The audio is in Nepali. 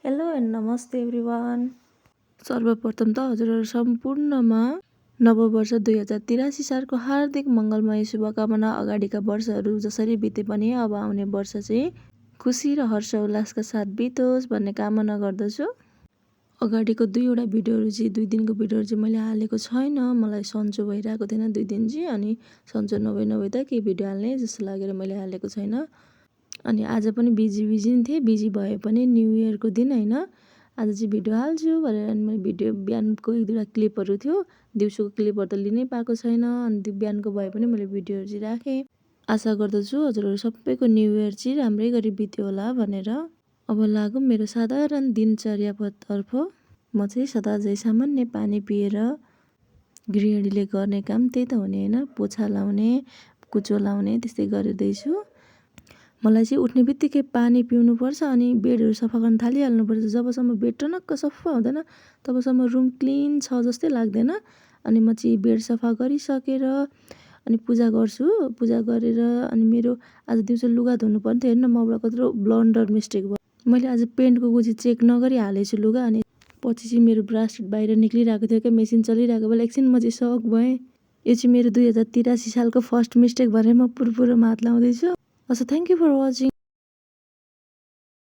हेलो एन्ड नमस्ते एभ्रिवान। सर्वप्रथम त हजुरहरू सम्पूर्णमा नववर्ष 2083 सालको हार्दिक मङ्गलमय शुभकामना। अगाडिका वर्षहरू जसरी बिते पनि अब आउने वर्ष चाहिँ खुसी र हर्ष उल्लासका साथ बितोस् भन्ने कामना गर्दछु। अगाडिको 2वटा भिडियोहरू चाहिँ 2 दिनको भिडियोहरू चाहिँ मैले हालेको छैन, मलाई सन्चो भइरहेको थिएन 2 दिन चाहिँ, अनि सन्चो नभई त के भिडियो हाल्ने जस्तो लागेर मैले हालेको छैन। अनि आज पनि बिजी नै थिएँ, बिजी भए पनि न्यु इयरको दिन होइन, आज चाहिँ भिडियो हाल्छु भनेर अनि मैले भिडियो बिहानको 1-2वटा क्लिपहरू थियो, दिउँसोको क्लिपहरू त लिनै पाएको छैन, अनि त्यो बिहानको भए पनि मैले भिडियोहरू चाहिँ राखेँ। आशा गर्दछु हजुरहरू सबैको न्यु इयर चाहिँ राम्रै गरी बित्यो होला भनेर। अब लागौँ मेरो साधारण दिनचर्यातर्फ। म चाहिँ सदा झै सामान्य पानी पिएर, गृहिणीले गर्ने काम त्यही त हुने होइन, पोछा लाउने, कुचो लाउने त्यस्तै गरिँदैछु। मलाई चाहिँ उठ्ने बित्तिकै पानी पिउनुपर्छ अनि बेडहरू सफा गर्न थालिहाल्नुपर्छ। जबसम्म बेड टनक्क सफा हुँदैन तबसम्म रुम क्लिन छ जस्तै लाग्दैन। अनि म चाहिँ बेड सफा गरिसकेर अनि पूजा गर्छु। पूजा गरेर अनि मेरो आज दिउँसो लुगा धुनु पर्ने थियो, हेर्न मबाट कत्रो ब्लन्डर मिस्टेक भयो। मैले आज पेन्टको गोजी चेक नगरी हालेछु लुगा, अनि पछि चाहिँ मेरो ब्रास बाहिर निक्लिरहेको थियो क्या, मेसिन चलिरहेको बेला एकछिन म चाहिँ सक भएँ। यो चाहिँ मेरो 2083 सालको फर्स्ट मिस्टेक भनेर म पुरपुरोमा हात लाउँदैछु। Also, thank you for watching.